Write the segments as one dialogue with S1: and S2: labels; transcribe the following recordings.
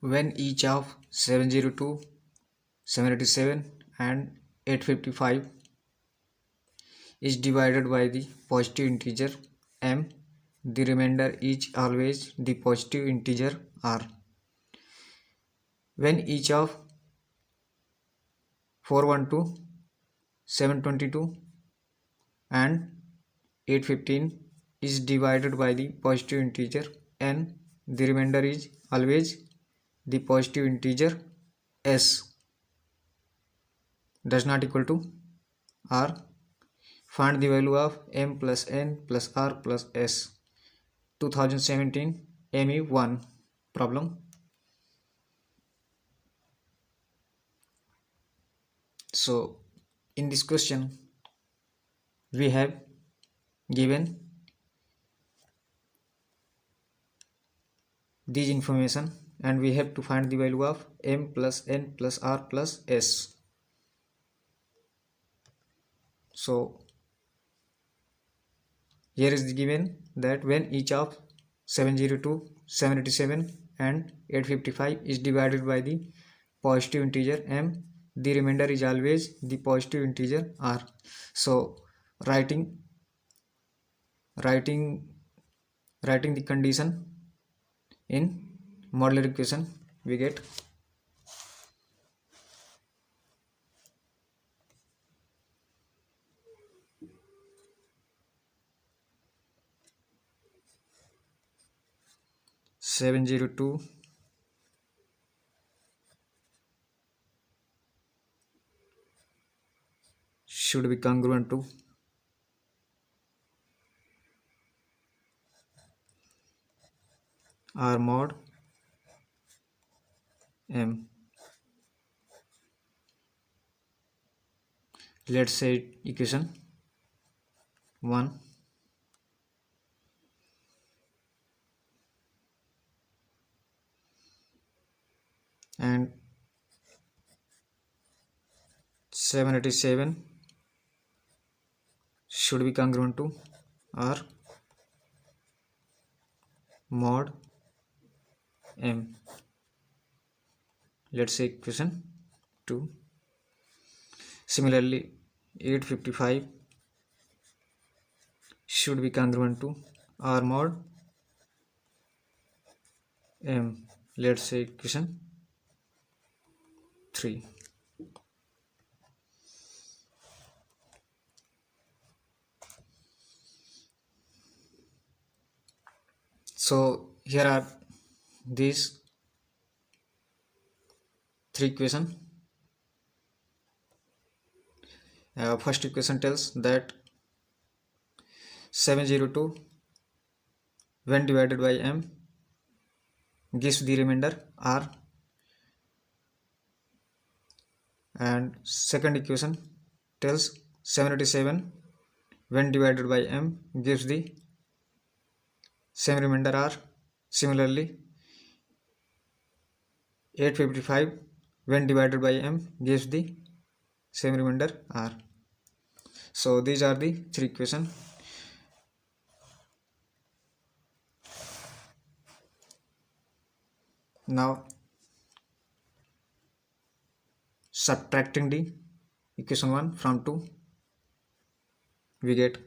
S1: when each of 702, 787 and 855 is divided by the positive integer m, the remainder is always the positive integer r. When each of 412, 722 and 815 is divided by the positive integer n, the remainder is always the positive integer s does not equal to r. Find the value of m plus n plus r plus s. 2017 ME1 problem. So in this question we have given these information and we have to find the value of m plus n plus r plus s. So here is the given that when each of 702, 787 and 855 is divided by the positive integer m, the remainder is always the positive integer r. So writing the condition in modular equation, we get 702 should be congruent to r mod m. Let's say equation 1 and 787 should be congruent to r mod m. Let's say equation 2. Similarly 855 should be congruent to r mod m. Let's say equation 3. So here are these three equations. First equation tells that 702 when divided by m gives the remainder r, and second equation tells 787 when divided by m gives the same remainder r. Similarly 855 when divided by m gives the same remainder r. So these are the three equations. Now subtracting the equation 1 from 2, we get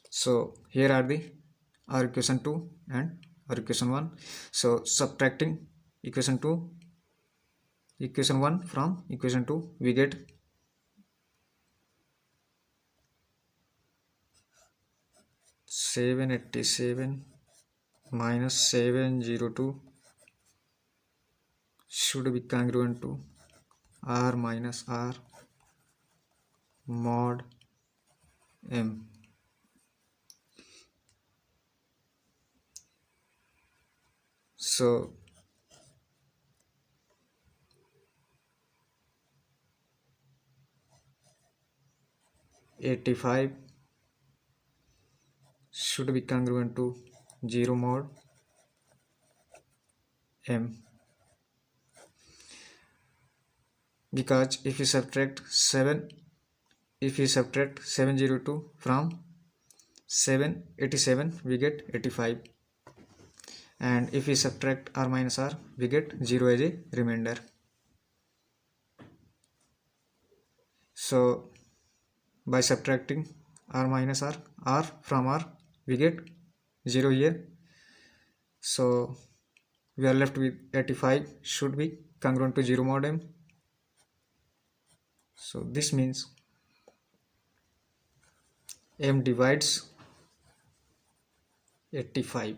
S1: so here are the our equation 2 and our equation 1. So subtracting equation 1 from equation 2, we get 787 minus 702 should be congruent to r minus r mod m. So 85 should be congruent to 0 mod m, because if we subtract 702 from 787 we get 85, and if we subtract r minus r we get 0 as a remainder. So by subtracting r minus r from r we get 0 here, so we are left with 85 should be congruent to 0 mod m. So this means m divides 85.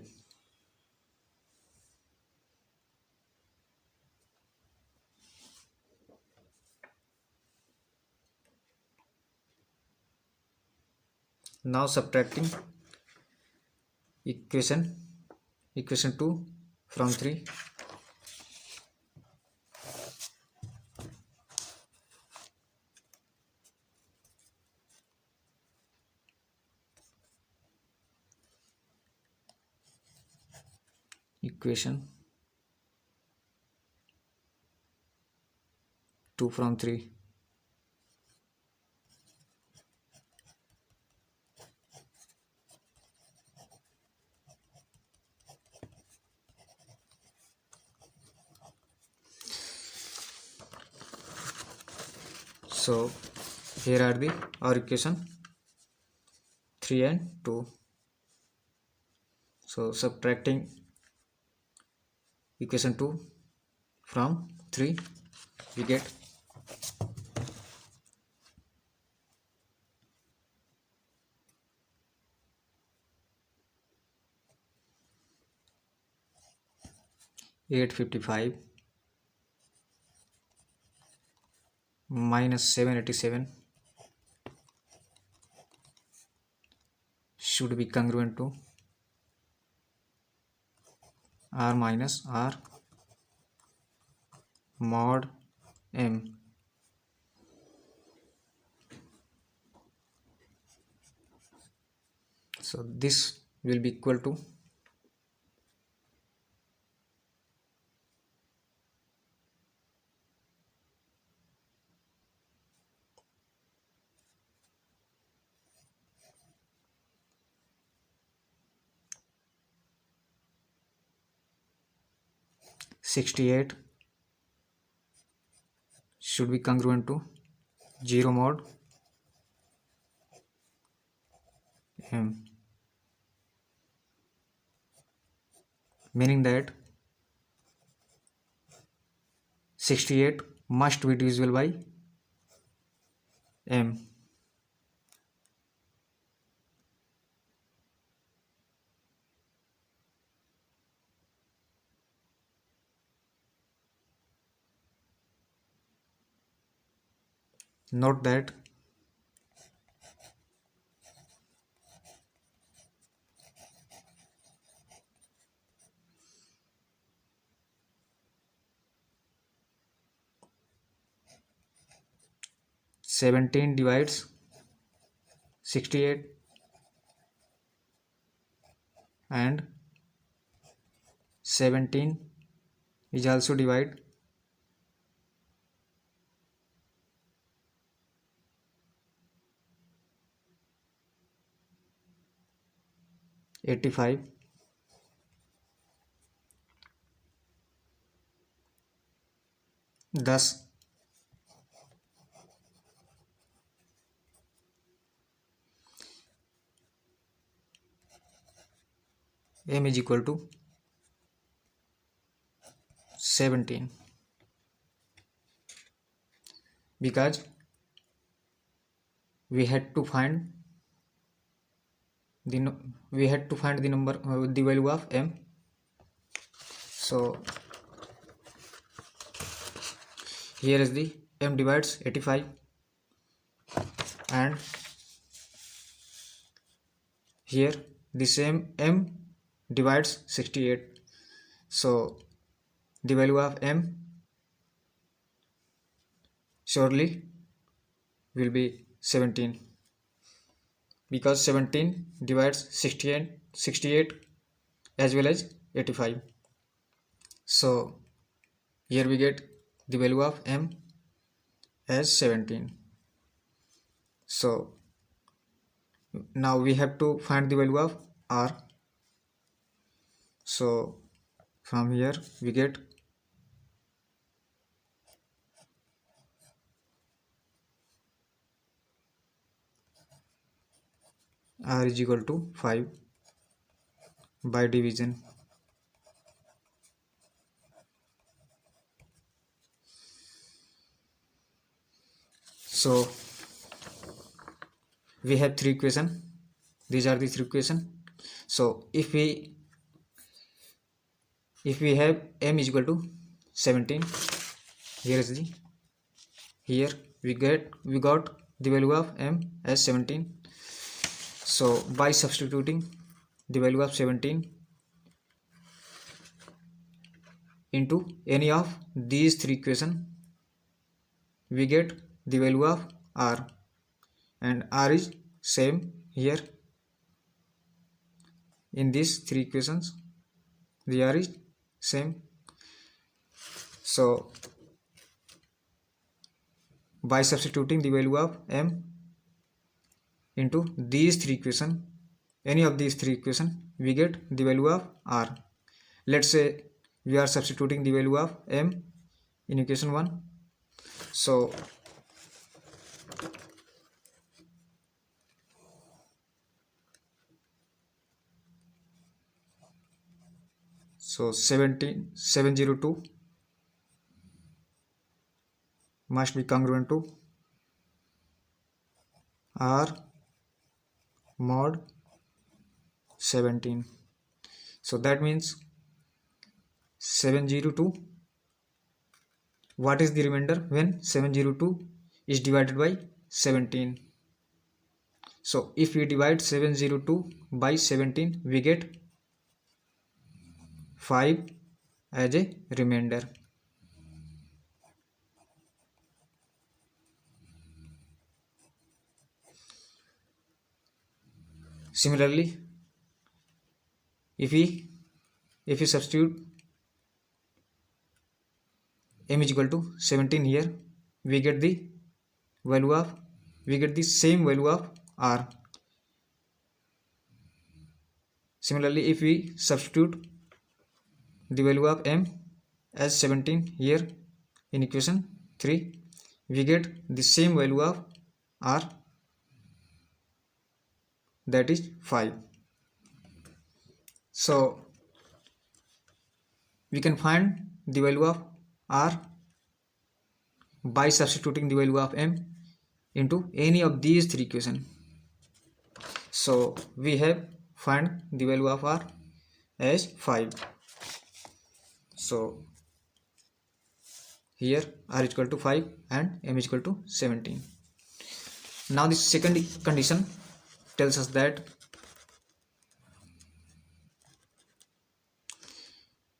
S1: Now subtracting equation 2 from 3. Equation 2 from 3. So here are the our equation 3 and 2. So subtracting equation 2 from 3 we get 855 minus 787 should be congruent to r minus r mod m. So this will be equal to 68 should be congruent to 0 mod m, meaning that 68 must be divisible by m. Note that (17) divides 68 and 17 is also divide 85. Thus m is equal to 17, because we had to find the number the value of m. So here is the m divides 85 and here the same m divides 68, so the value of m surely will be 17. because 17 divides 68 as well as 85. So here we get the value of m as 17. So now we have to find the value of r. So from here we get r is equal to 5 by division. So we have three equations. These are the three equations. So if we have m is equal to 17, here is the here we got the value of m as 17. So by substituting the value of 17 into any of these three equations, we get the value of r, and r is same here in these three equations. The r is same. So by substituting the value of m into these three equations, any of these three equations, we get the value of r. Let's say we are substituting the value of m in equation 1. So 702 must be congruent to r mod 17. So that means 702, what is the remainder when 702 is divided by 17? So if we divide 702 by 17, we get 5 as a remainder. Similarly, if we substitute m is equal to 17 here, we get the same value of r. Similarly, if we substitute the value of m as 17 here in equation 3, we get the same value of r, that is 5. So we can find the value of r by substituting the value of m into any of these three equations. So we have find the value of r as 5. So here r is equal to 5 and m is equal to 17. Now the second condition tells us that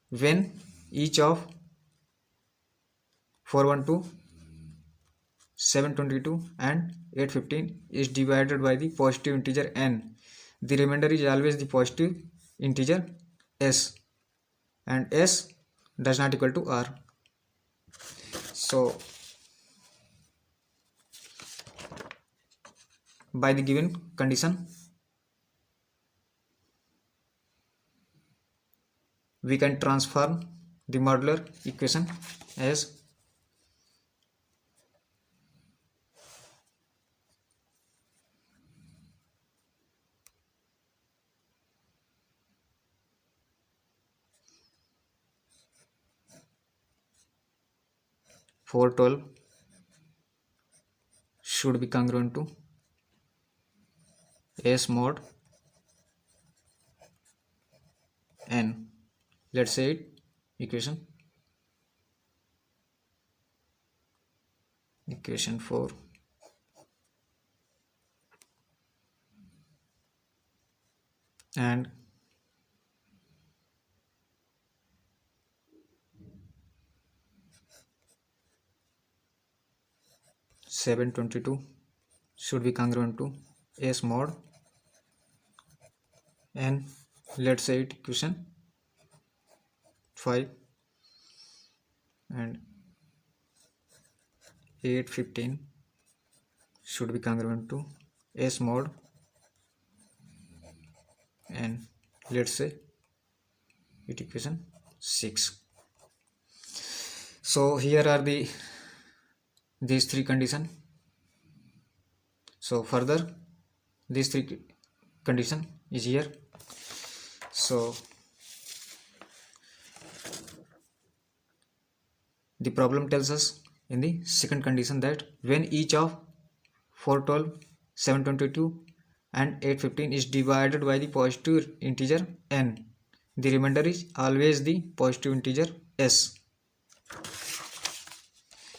S1: when each of 412, 722 and 815 is divided by the positive integer n, the remainder is always the positive integer s, and s does not equal to r. So by the given condition, we can transform the modular equation as (412) should be congruent to s mod n. Let's say it equation 4, and (722) should be congruent to s mod and let's say it equation 5 and 815 should be congruent to S mod and let's say it equation 6. So here are these three conditions. So further these three condition is here. So the problem tells us in the second condition that when each of 412, 722 and 815 is divided by the positive integer n, the remainder is always the positive integer s.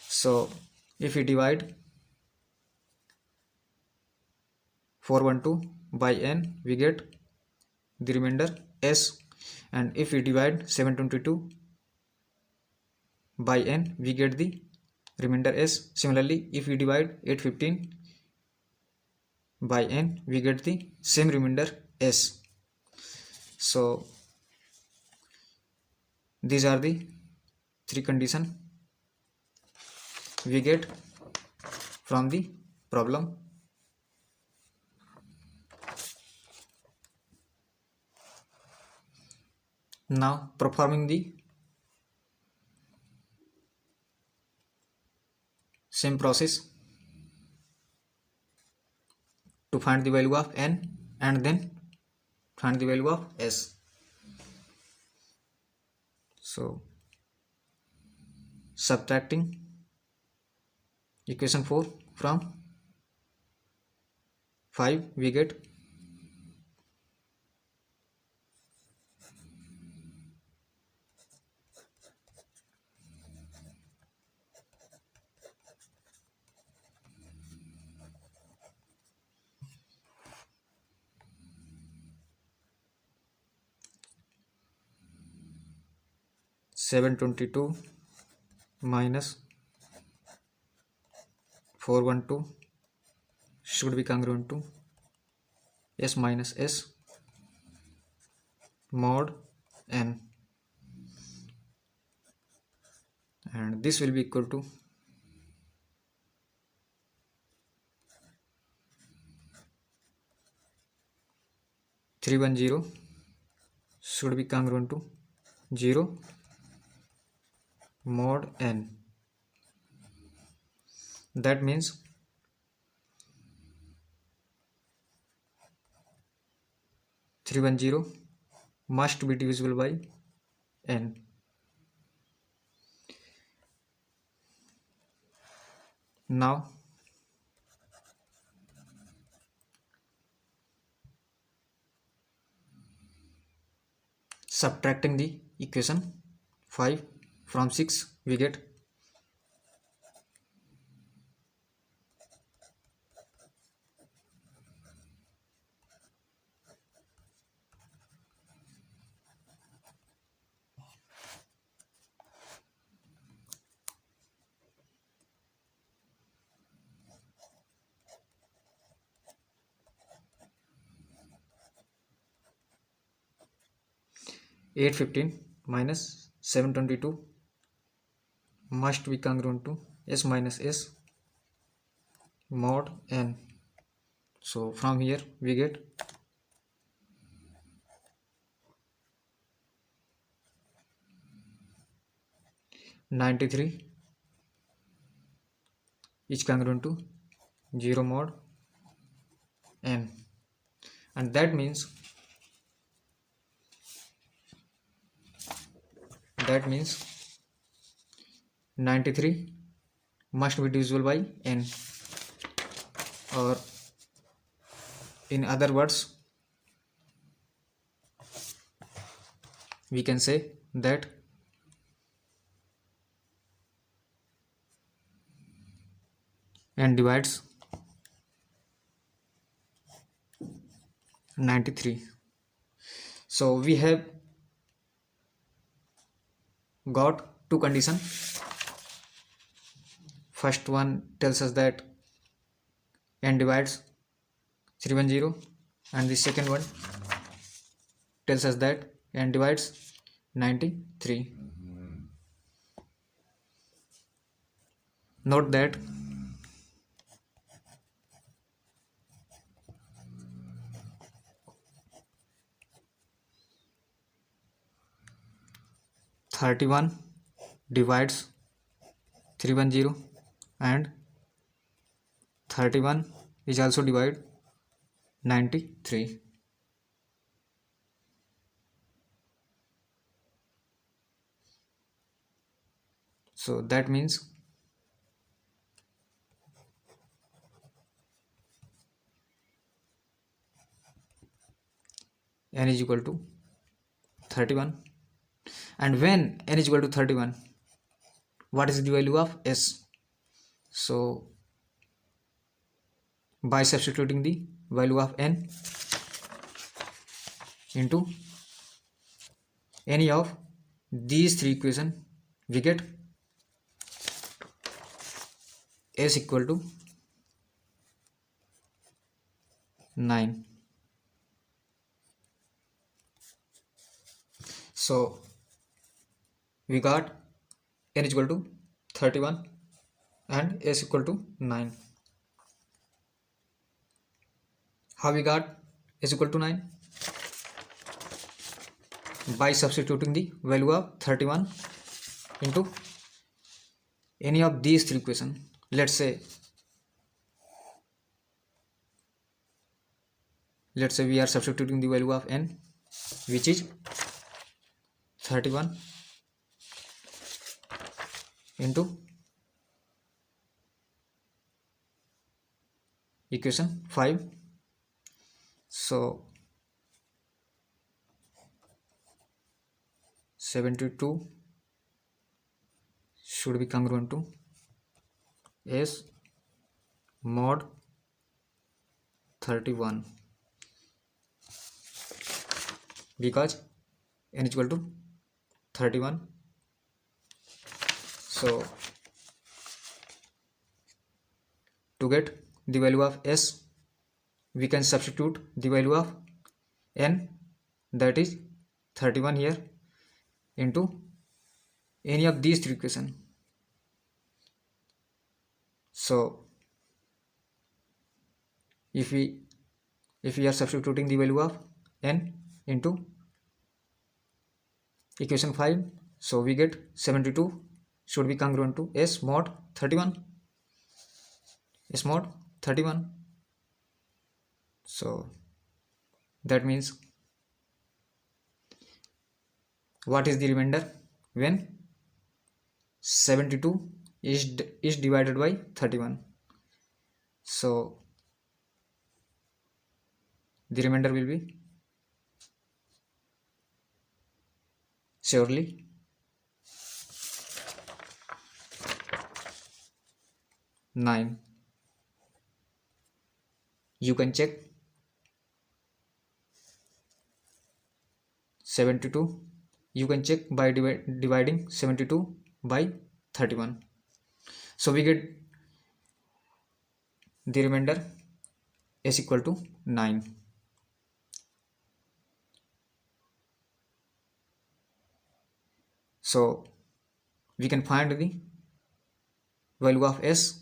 S1: So if we divide 412 by n, we get the remainder s, and if we divide 722 by n, we get the remainder s. Similarly, if we divide 815 by n, we get the same remainder s. So these are the three conditions we get from the problem. Now performing the same process to find the value of n and then find the value of s. So subtracting equation 4 from 5, we get 722 minus 412 should be congruent to s minus s mod n, and this will be equal to 310 should be congruent to 0 mod n. That means three 110 must be divisible by n. Now subtracting the equation 5 from 6, we get 815 minus 722 must be congruent to s minus s mod n. So from here we get 93 is congruent to 0 mod n, and that means 93 must be divisible by n, or in other words we can say that n divides 93. So we have got two conditions. First one tells us that n divides 310, and the second one tells us that n divides 93. Note that (31) divides 310 and 31 is also divide 93. So that means n is equal to 31. And when n is equal to 31, what is the value of s? So by substituting the value of n into any of these three equations, we get s equal to 9. So we got n is equal to 31 and s equal to 9. How we got s equal to 9? By substituting the value of 31 into any of these three equations. Let's say we are substituting the value of n, which is 31 into equation 5. So 72 should be congruent to s mod 31, because n is equal to 31. So to get the value of s, we can substitute the value of n, that is 31 here, into any of these three equations. So if we are substituting the value of n into equation 5, so we get 72 should be congruent to s mod 31. S mod 31. So that means what is the remainder when 72 is divided by 31? So the remainder will be surely 9. You can check 72. You can check by dividing 72 by 31. So we get the remainder is equal to 9. So we can find the value of s,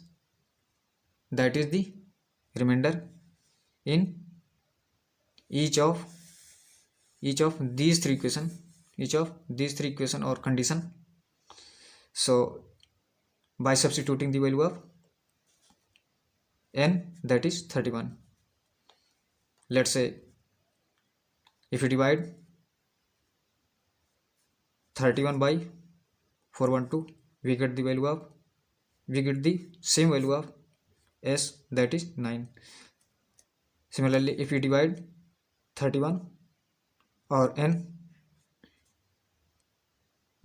S1: that is the remainder in each of these three equation or condition. So by substituting the value of n, that is 31, let's say if we divide 31 by 412, we get the same value of s, that is 9. Similarly, if we divide 31 or n,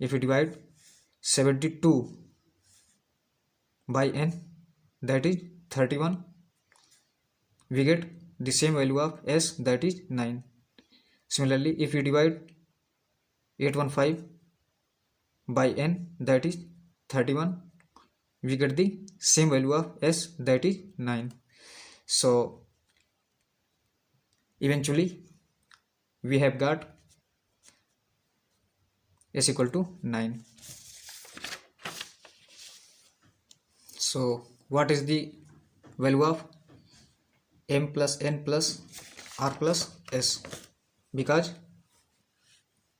S1: if we divide 72 by n, that is 31, we get the same value of s, that is 9. Similarly, if we divide 815 by n, that is 31, we get the same value of s, that is 9. So eventually we have got s equal to 9. So what is the value of m plus n plus r plus s? Because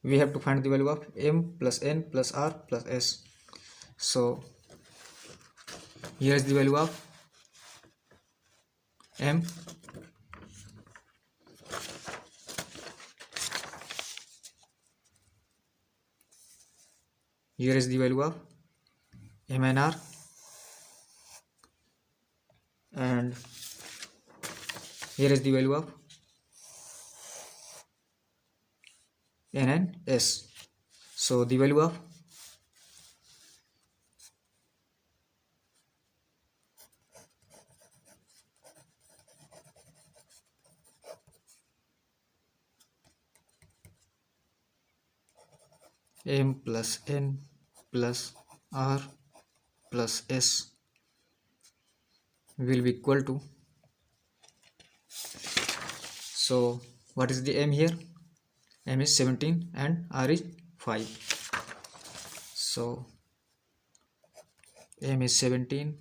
S1: we have to find the value of m plus n plus r plus s. So here is the value of m. Here is the value of m and r, and here is the value of n and s. So the value of m plus n plus r plus s will be equal to, so what is the m here? M is 17 and r is 5. So m is 17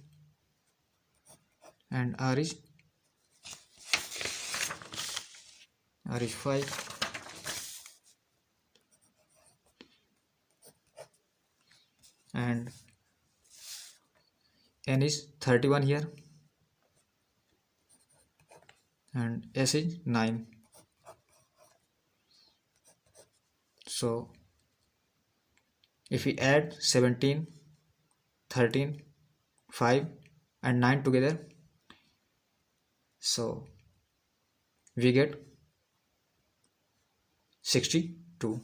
S1: and r is 5, and n is 31 here, and s is 9. So if we add 17, 13, 5 and 9 together, so we get 62.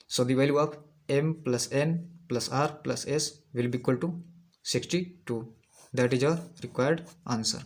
S1: So the value of m plus n plus r plus s will be equal to 62. That is our required answer.